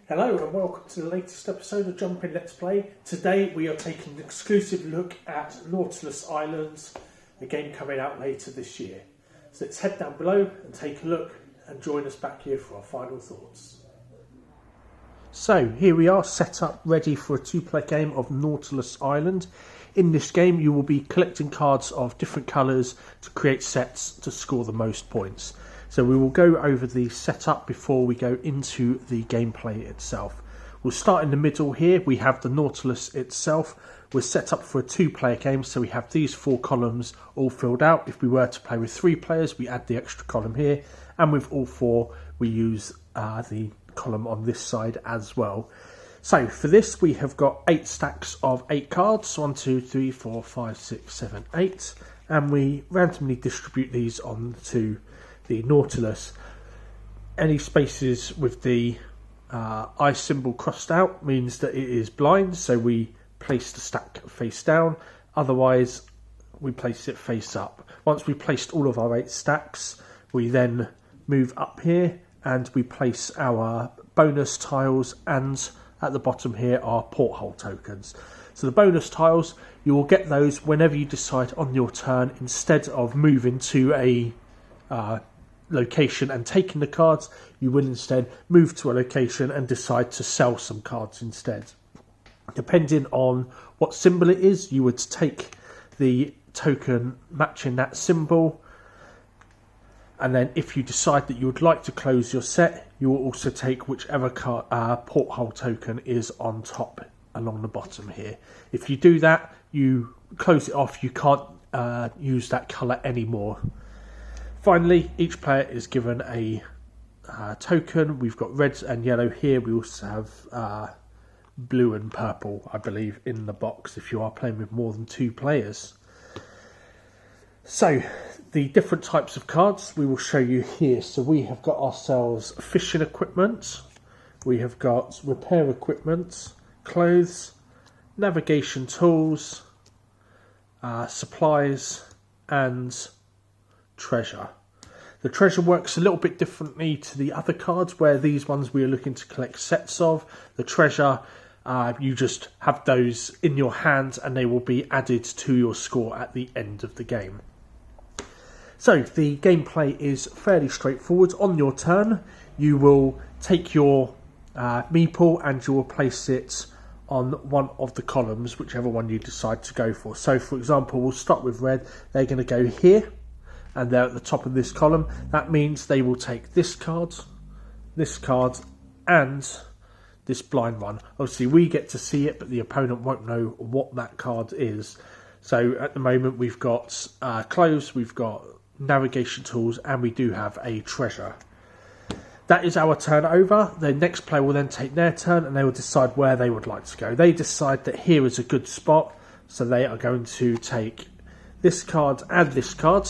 Hello and welcome to the latest episode of Jumping Let's Play. Today we are taking an exclusive look at Nautilus Islands, a game coming out later this year. So let's head down below and take a look and join us back here for our final thoughts. So here we are, set up ready for a two-player game of Nautilus Island. In this game you will be collecting cards of different colours to create sets to score the most points. So we will go over the setup before we go into the gameplay itself. We'll start in the middle here. We have the Nautilus itself. We're set up for a two-player game, so we have these four columns all filled out. If we were to play with three players, we add the extra column here. And with all four, we use the column on this side as well. So for this, we have got 8 stacks of 8 cards. 1, 2, 3, 4, 5, 6, 7, 8. And we randomly distribute these onto the Nautilus. Any spaces with the eye symbol crossed out means that it is blind, so we place the stack face down. Otherwise, we place it face up. Once we've placed all of our 8 stacks, we then move up here and we place our bonus tiles, and at the bottom here are porthole tokens. So the bonus tiles, you will get those whenever you decide on your turn. Instead of moving to a location and taking the cards, you will instead move to a location and decide to sell some cards instead. Depending on what symbol it is, you would take the token matching that symbol, and then if you decide that you would like to close your set, you will also take whichever porthole token is on top along the bottom here. If you do that, you close it off, you can't use that colour anymore. Finally, each player is given a token. We've got red and yellow here. We also have blue and purple, I believe, in the box if you are playing with more than 2 players. So, the different types of cards we will show you here. So we have got ourselves fishing equipment. We have got repair equipment, clothes, navigation tools, supplies, and treasure. The treasure works a little bit differently to the other cards, where these ones we are looking to collect sets of. The treasure, you just have those in your hand and they will be added to your score at the end of the game. So the gameplay is fairly straightforward. On your turn, you will take your meeple and you will place it on one of the columns, whichever one you decide to go for. So for example, we'll start with red. They're going to go here, and they're at the top of this column. That means they will take this card, and this blind one. Obviously we get to see it, but the opponent won't know what that card is. So at the moment we've got clothes, we've got navigation tools, and we do have a treasure. That is our turn over. The next player will then take their turn and they will decide where they would like to go. They decide that here is a good spot, so they are going to take this card and this card.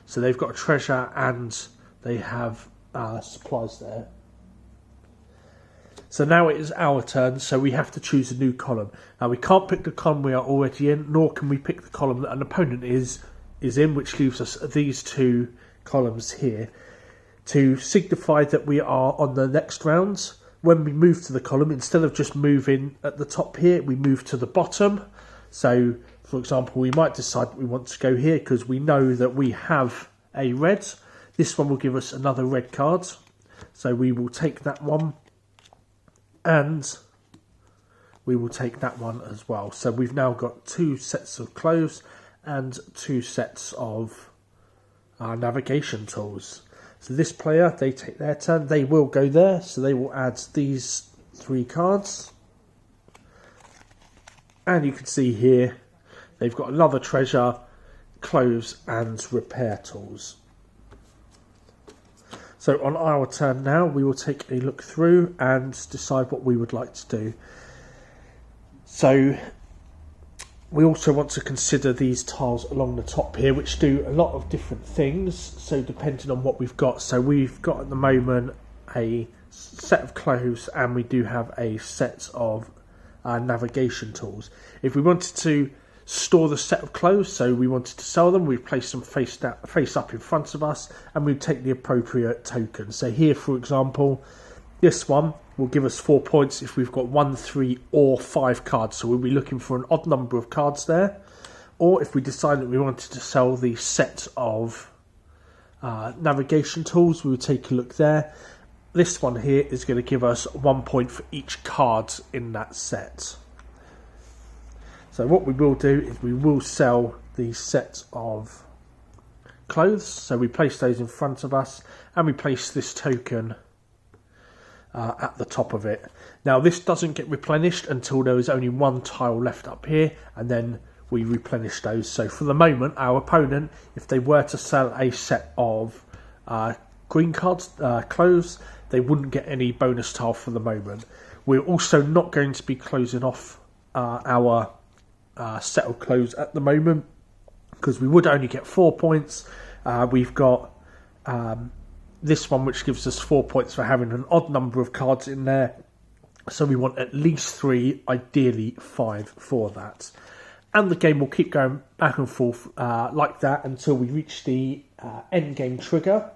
So they've got a treasure and they have supplies there. So now it is our turn, so we have to choose a new column. Now we can't pick the column we are already in, nor can we pick the column that an opponent is in, which leaves us these 2 columns here. To signify that we are on the next round, when we move to the column, instead of just moving at the top here, we move to the bottom. So for example, we might decide that we want to go here because we know that we have a red. This one will give us another red card. So we will take that one and we will take that one as well. So we've now got 2 sets of clothes and 2 sets of navigation tools. So this player, they take their turn. They will go there. So they will add these 3 cards. And you can see here, they've got another treasure, clothes, and repair tools. So on our turn now, we will take a look through and decide what we would like to do. So we also want to consider these tiles along the top here, which do a lot of different things. So depending on what we've got. So we've got at the moment a set of clothes, and we do have a set of navigation tools. If we wanted to store the set of clothes, so we wanted to sell them, we'd place them face up in front of us and we'd take the appropriate token. So here, for example, this one will give us 4 points if we've got 1, 3 or 5 cards. So we'll be looking for an odd number of cards there. Or if we decide that we wanted to sell the set of navigation tools, we would take a look there. This one here is going to give us 1 point for each card in that set. So what we will do is we will sell the set of clothes. So we place those in front of us and we place this token at the top of it. Now this doesn't get replenished until there is only 1 tile left up here, and then we replenish those. So for the moment, our opponent, if they were to sell a set of green cards, clothes, they wouldn't get any bonus tile for the moment. We're also not going to be closing off our set of clothes at the moment, because we would only get 4 points. We've got this one, which gives us 4 points for having an odd number of cards in there. So we want at least 3, ideally 5 for that. And the game will keep going back and forth like that until we reach the end game trigger,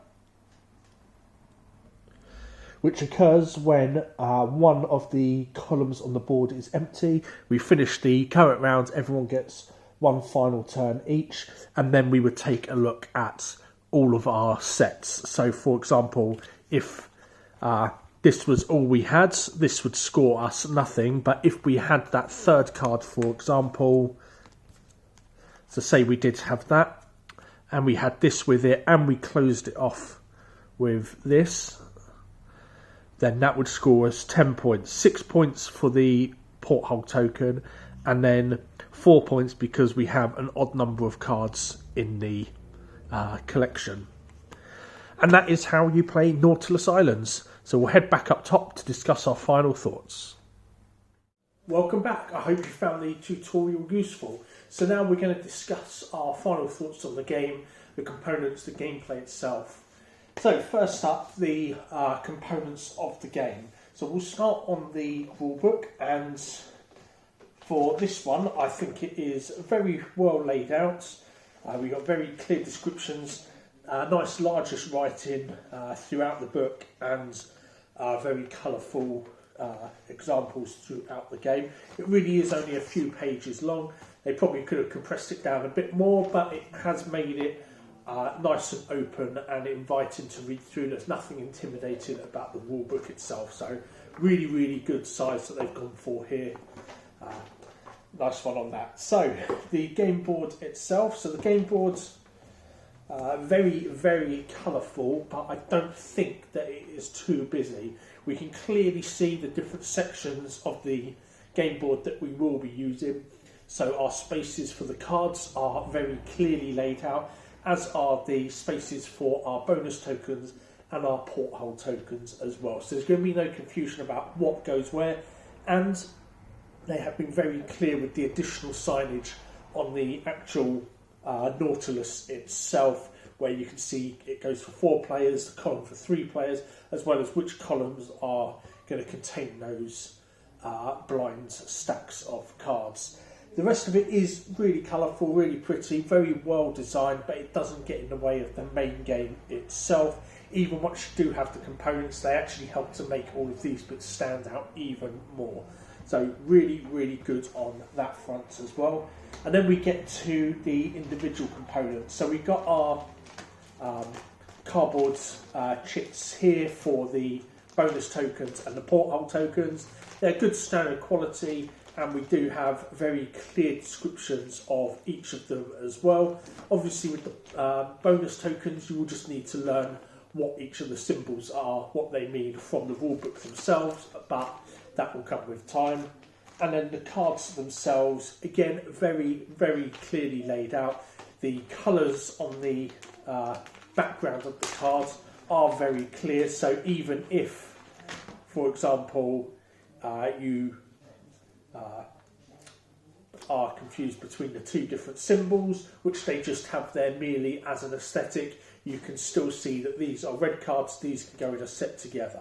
which occurs when one of the columns on the board is empty. We finish the current round, everyone gets 1 final turn each, and then we would take a look at all of our sets. So for example, if this was all we had, this would score us nothing. But if we had that third card, for example, so say we did have that, and we had this with it, and we closed it off with this, then that would score us 10 points. 6 points for the porthole token, and then 4 points because we have an odd number of cards in the collection. And that is how you play Nautilus Islands. So we'll head back up top to discuss our final thoughts. Welcome back. I hope you found the tutorial useful. So now we're going to discuss our final thoughts on the game, the components, the gameplay itself. So first up, the components of the game. So we'll start on the rulebook, and for this one I think it is very well laid out. We've got very clear descriptions, nice largest writing throughout the book, and very colourful examples throughout the game. It really is only a few pages long. They probably could have compressed it down a bit more, but it has made it nice and open and inviting to read through. There's nothing intimidating about the rulebook itself, so really, really good size that they've gone for here. Nice one on that. So the game board itself. So the game board's very, very colourful, but I don't think that it is too busy. We can clearly see the different sections of the game board that we will be using. So our spaces for the cards are very clearly laid out, as are the spaces for our bonus tokens and our porthole tokens as well. So there's going to be no confusion about what goes where, and they have been very clear with the additional signage on the actual Nautilus itself, where you can see it goes for 4 players, the column for 3 players, as well as which columns are going to contain those blind stacks of cards. The rest of it is really colourful, really pretty, very well designed, but it doesn't get in the way of the main game itself. Even once you do have the components, they actually help to make all of these bits stand out even more. So really, really good on that front as well. And then we get to the individual components. So we've got our cardboard chits here for the bonus tokens and the porthole tokens. They're good standard quality, and we do have very clear descriptions of each of them as well. Obviously with the bonus tokens, you will just need to learn what each of the symbols are, what they mean from the rulebook themselves, but that will come with time. And then the cards themselves, again, very, very clearly laid out. The colours on the background of the cards are very clear, so even if, for example, you are confused between the 2 different symbols, which they just have there merely as an aesthetic, you can still see that these are red cards, these can go in a set together.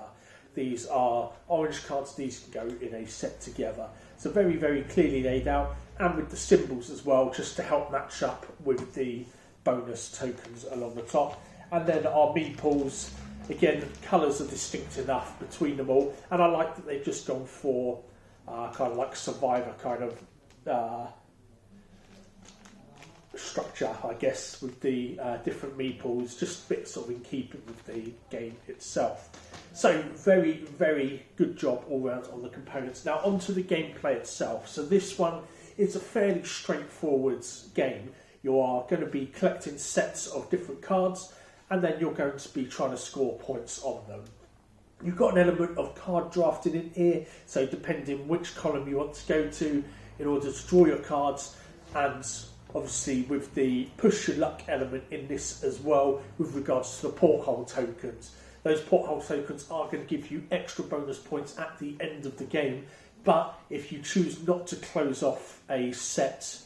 These are orange cards, these can go in a set together. So very, very clearly laid out, and with the symbols as well, just to help match up with the bonus tokens along the top. And then our meeples, Again, colours are distinct enough between them all, and I like that they've just gone for kind of like Survivor kind of structure, I guess, with the different meeples, just bits sort of in keeping with the game itself. So very, very good job all round on the components. Now onto the gameplay itself. So this one is a fairly straightforward game. You are going to be collecting sets of different cards, and then you're going to be trying to score points on them. You've got an element of card drafting in here, so depending which column you want to go to in order to draw your cards, and obviously with the push your luck element in this as well with regards to the porthole tokens. Those porthole tokens are going to give you extra bonus points at the end of the game, but if you choose not to close off a set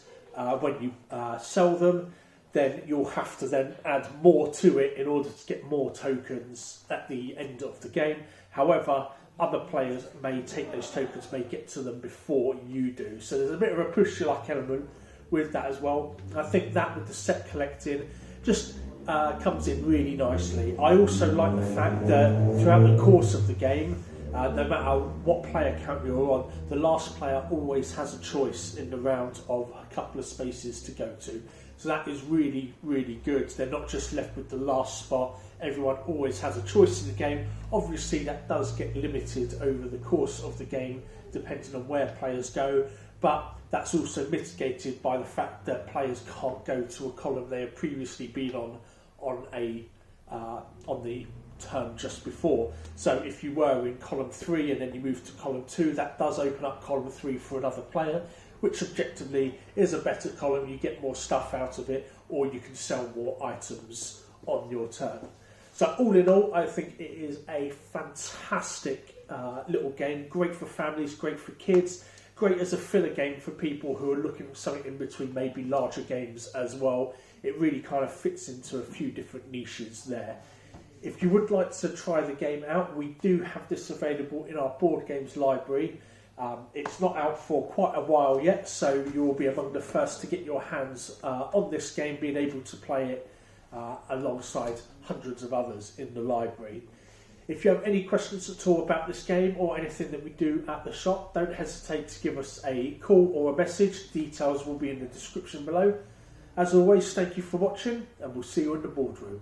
when you sell them, then you'll have to then add more to it in order to get more tokens at the end of the game. However, other players may take those tokens, may get to them before you do. So there's a bit of a push your luck element with that as well. I think that with the set collecting just comes in really nicely. I also like the fact that throughout the course of the game, no matter what player count you're on, the last player always has a choice in the round of a couple of spaces to go to. So that is really, really good. They're not just left with the last spot. Everyone always has a choice in the game. Obviously, that does get limited over the course of the game, depending on where players go. But that's also mitigated by the fact that players can't go to a column they have previously been on the turn just before. So if you were in column 3 and then you move to column 2, that does open up column 3 for another player, which objectively is a better column. You get more stuff out of it, or you can sell more items on your turn. So all in all, I think it is a fantastic little game. Great for families, great for kids, great as a filler game for people who are looking for something in between maybe larger games as well. It really kind of fits into a few different niches there. If you would like to try the game out, we do have this available in our board games library. It's not out for quite a while yet, so you will be among the first to get your hands on this game, being able to play it alongside hundreds of others in the library. If you have any questions at all about this game or anything that we do at the shop, don't hesitate to give us a call or a message. Details will be in the description below. As always, thank you for watching, and we'll see you in the boardroom.